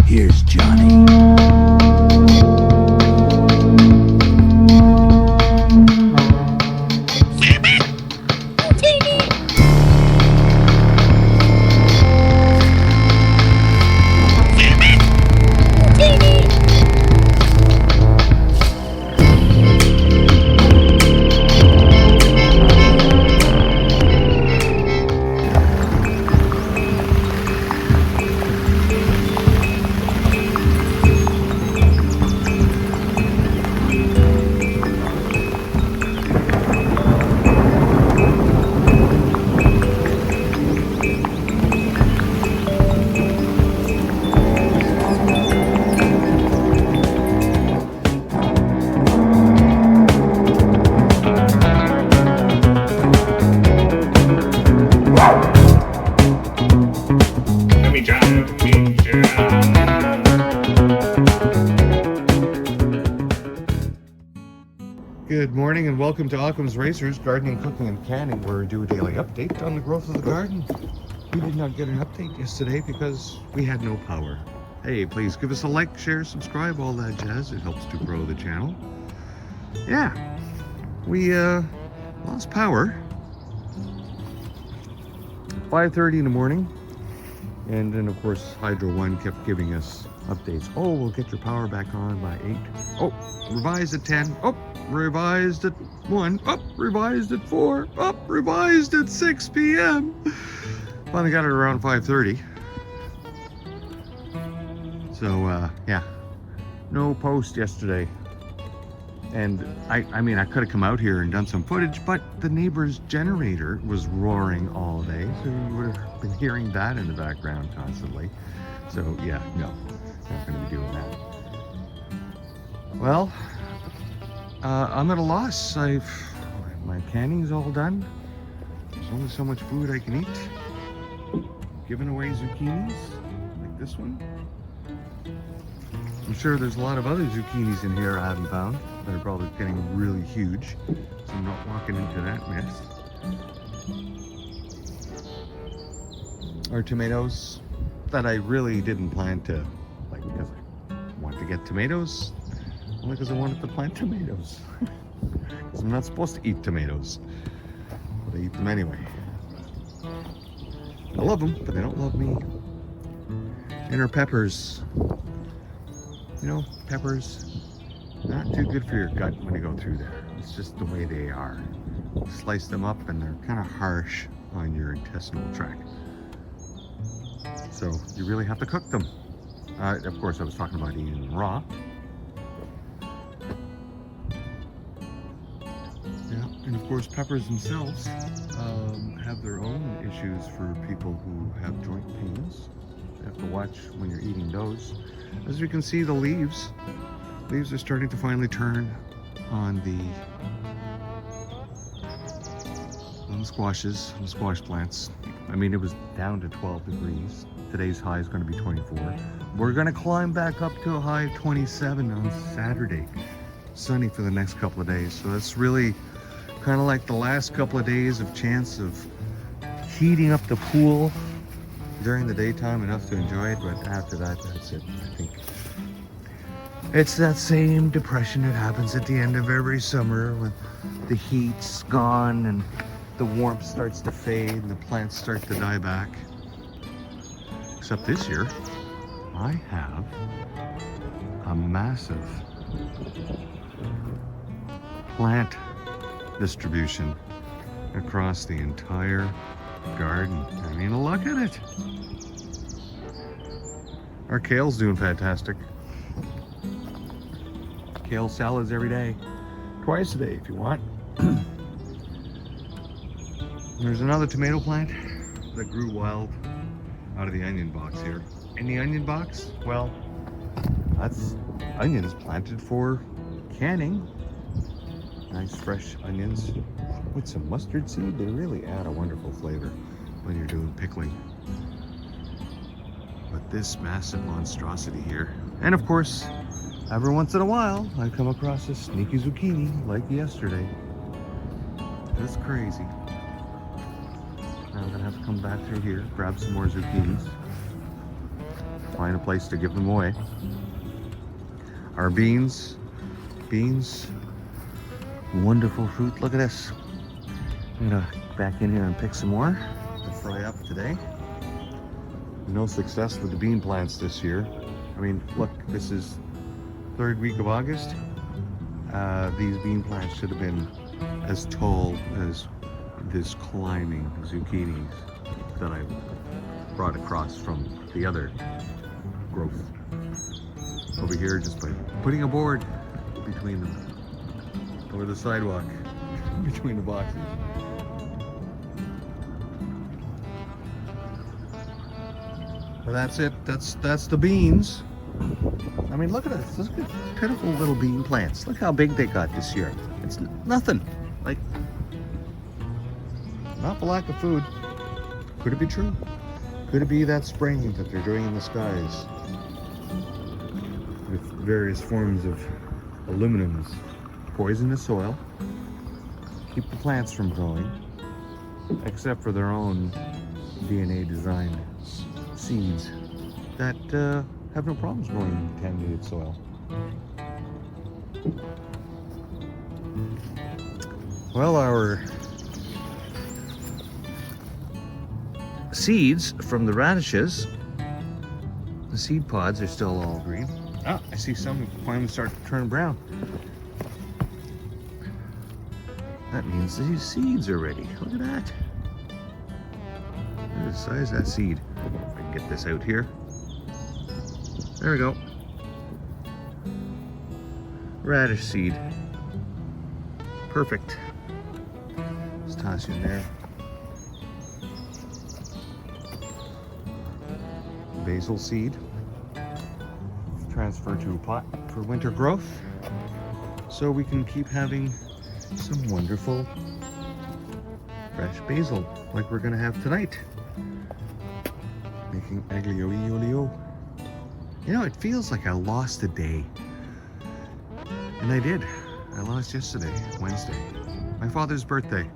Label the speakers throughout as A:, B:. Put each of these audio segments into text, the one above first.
A: Here's Johnny.
B: Good morning and welcome to Occam's Racers, Gardening, Cooking, and Canning, where we do a daily update on the growth of the garden. We did not get an update yesterday because we had no power. Hey, please give us a like, share, subscribe, all that jazz. It helps to grow the channel. Yeah, we lost power. 5:30 in the morning. And then, of course, Hydro One kept giving us updates. Oh, we'll get your power back on by 8. Oh, revised at 10. Oh, revised at 1. Oh, revised at 4. Oh, revised at 6 p.m. Finally got it around 5:30. So, yeah, no post yesterday. And I mean, I could have come out here and done some footage, but the neighbor's generator was roaring all day, so you would have been hearing that in the background constantly. So yeah, no, not going to be doing that. Well, I'm at a loss. My canning's all done. There's only so much food I can eat. Giving away zucchinis like this one. I'm sure there's a lot of other zucchinis in here I haven't found that are probably getting really huge, so I'm not walking into that mess. Our tomatoes that I really didn't plan to, like, because I want to get tomatoes, only because I wanted to plant tomatoes. Because I'm not supposed to eat tomatoes, but I eat them anyway. I love them, but they don't love me. And our peppers. You know, peppers, not too good for your gut when you go through there. It's just the way they are. You slice them up and they're kind of harsh on your intestinal tract. So you really have to cook them. Of course, I was talking about eating them raw. Yeah, and of course, peppers themselves have their own issues for people who have joint pains. You have to watch when you're eating those. As you can see, the leaves are starting to finally turn on the squashes, the squash plants. I mean, it was down to 12 degrees. Today's high is going to be 24. We're going to climb back up to a high of 27 on Saturday. Sunny for the next couple of days. So that's really kind of like the last couple of days of chance of heating up the pool during the daytime enough to enjoy it, but after that, that's it. I think it's that same depression that happens at the end of every summer when the heat's gone and the warmth starts to fade and the plants start to die back. Except this year, I have a massive plant distribution across the entire garden. I mean, look at it. Our kale's doing fantastic. Kale salads every day, twice a day if you want. There's another tomato plant that grew wild out of the onion box here. In the onion box, well, that's onions planted for canning. Nice fresh onions with some mustard seed. They really add a wonderful flavor when you're doing pickling. But this massive monstrosity here, and of course, every once in a while, I come across a sneaky zucchini like yesterday. That's crazy. Now I'm gonna have to come back through here, grab some more zucchinis. find a place to give them away. Our beans, wonderful fruit. Look at this. I'm gonna back in here and pick some more to fry up today. No success with the bean plants this year. I mean, look, this is third week of August. These bean plants should have been as tall as this climbing zucchinis that I brought across from the other growth. Over here, just by putting a board between them, over the sidewalk, between the boxes. Well, that's it. That's the beans. I mean, look at this. Look at pitiful little bean plants. Look how big they got this year. It's nothing. Like, not for lack of food. Could it be true? Could it be that spraying that they're doing in the skies with various forms of aluminums, poison the soil, keep the plants from growing, except for their own DNA designed seeds that have no problems growing in contaminated soil. Well, our seeds from the radishes, the seed pods are still all green. Ah, I see some finally start to turn brown. That means these seeds are ready. Look at that. Look at the size of that seed. If I can get this out here. There we go. Radish seed. Perfect. Just toss it in there. Basil seed. Transfer to a pot for winter growth, so we can keep having some wonderful fresh basil like we're gonna have tonight. Making aglio e olio. You know, it feels like I lost a day. And I did. I lost yesterday, Wednesday. My father's birthday.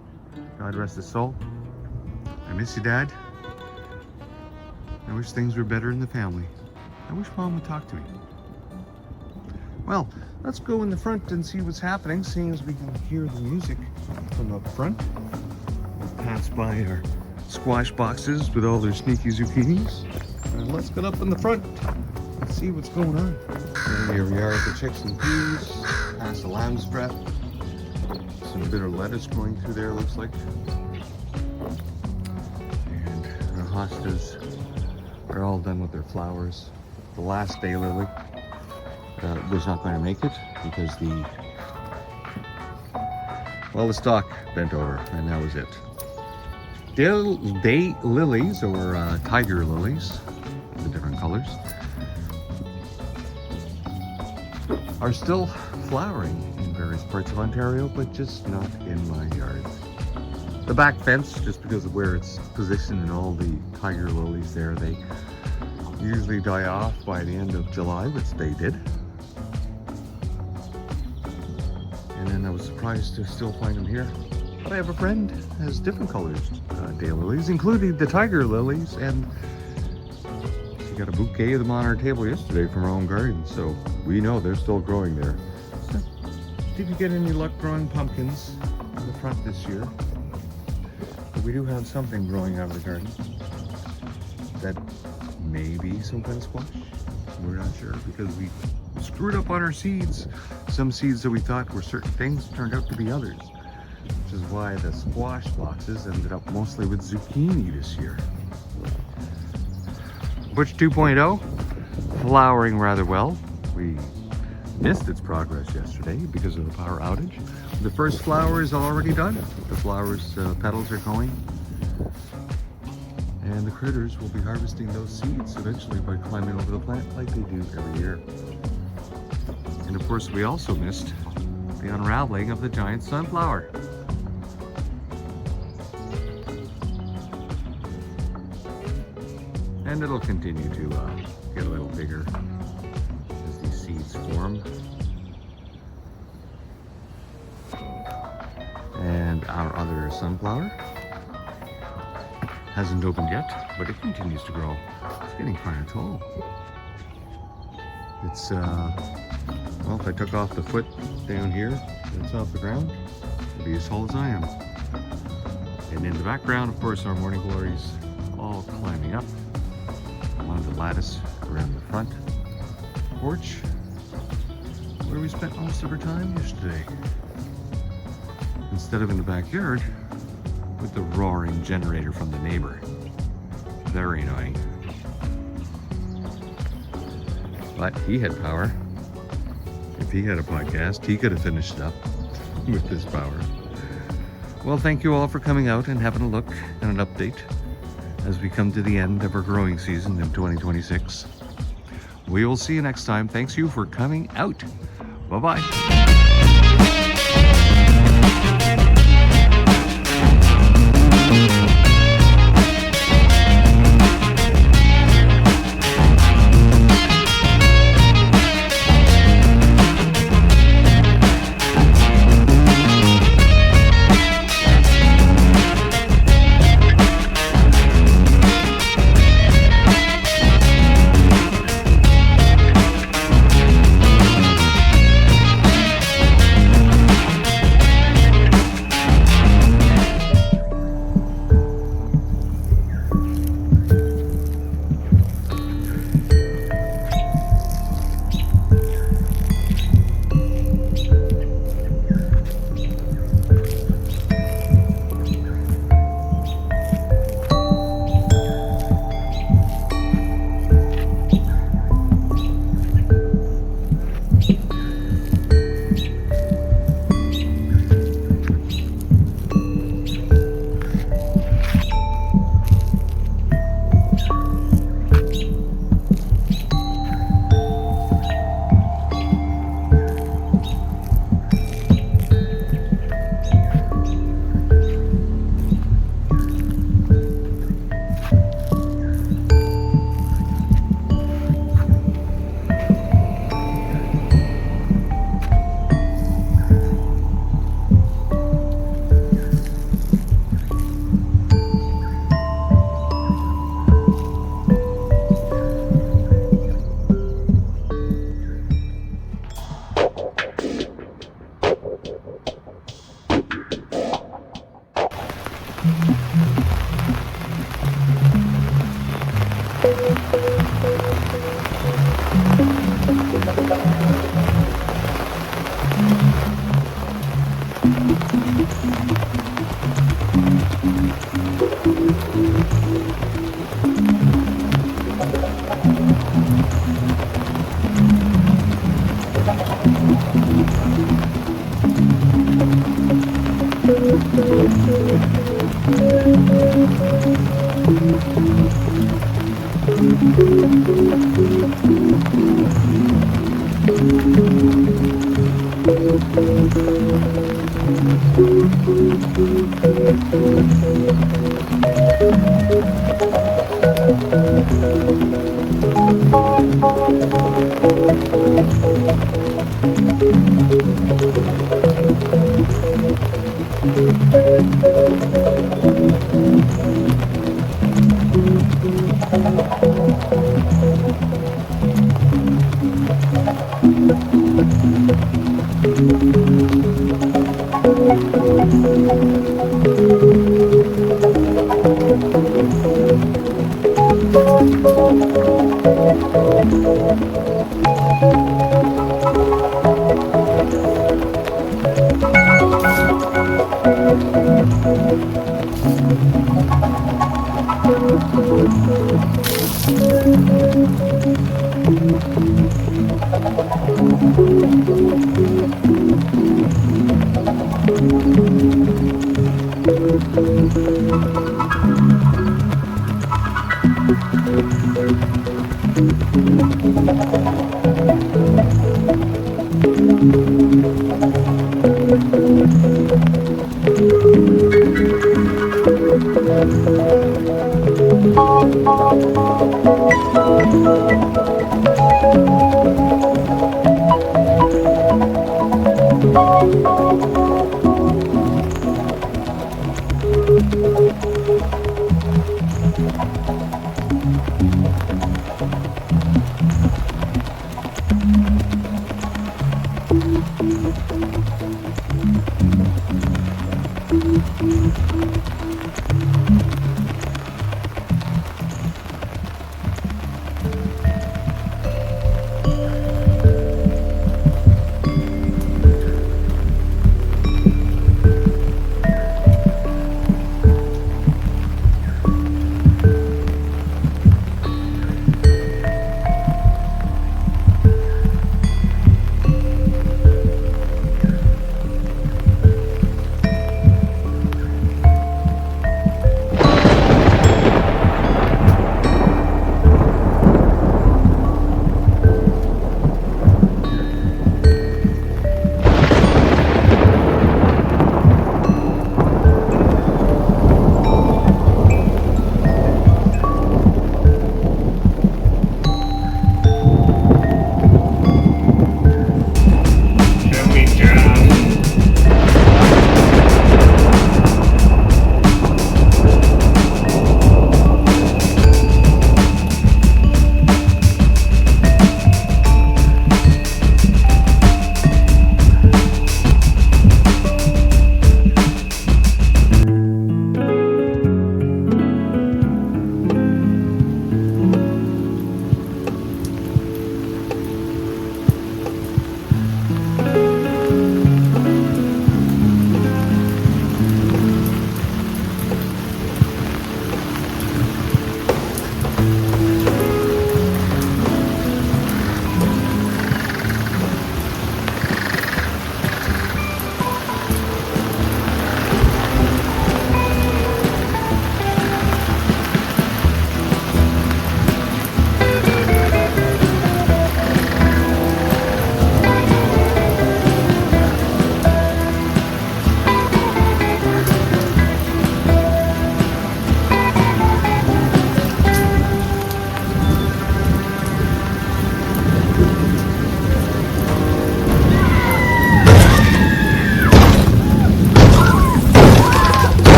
B: God rest his soul. I miss you, Dad. I wish things were better in the family. I wish Mom would talk to me. Well, let's go in the front and see what's happening, seeing as we can hear the music from up front. We'll pass by our squash boxes with all their sneaky zucchinis. And let's get up in the front and see what's going on. And here we are at the chicks and peas, past the lamb's breath. Some bitter lettuce going through there, looks like. And our hostas are all done with their flowers. The last daylily was not going to make it because the stalk bent over, and that was it. Day lilies, or tiger lilies, the different colors, are still flowering in various parts of Ontario, but just not in my yard. The back fence, just because of where it's positioned and all the tiger lilies there, they usually die off by the end of July, which they did. And then I was surprised to still find them here. But I have a friend who has different colors daylilies, including the tiger lilies, and she got a bouquet of them on our table yesterday from her own garden, so we know they're still growing there. So, did you get any luck growing pumpkins in the front this year? But we do have something growing out of the garden that may be some kind of squash. We're not sure because we screwed up on our seeds. Some seeds that we thought were certain things turned out to be others, which is why the squash boxes ended up mostly with zucchini this year. Butch 2.0, flowering rather well. We missed its progress yesterday because of the power outage. The first flower is already done. The flowers, petals are going. And the critters will be harvesting those seeds eventually by climbing over the plant like they do every year. And of course, we also missed the unraveling of the giant sunflower. And it'll continue to get a little bigger as these seeds form. And our other sunflower hasn't opened yet, but it continues to grow. It's getting kind of tall. It's, well, if I took off the foot down here, it's off the ground, it'd be as tall as I am. And in the background, of course, our morning glories all climbing up along the lattice around the front porch, where we spent most of our time yesterday. Instead of in the backyard with the roaring generator from the neighbor. Very annoying. But he had power. If he had a podcast, he could have finished it up with this power. Well, thank you all for coming out and having a look and an update as we come to the end of our growing season in 2026. We will see you next time. Thanks you for coming out. Bye-bye.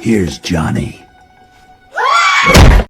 A: Here's Johnny.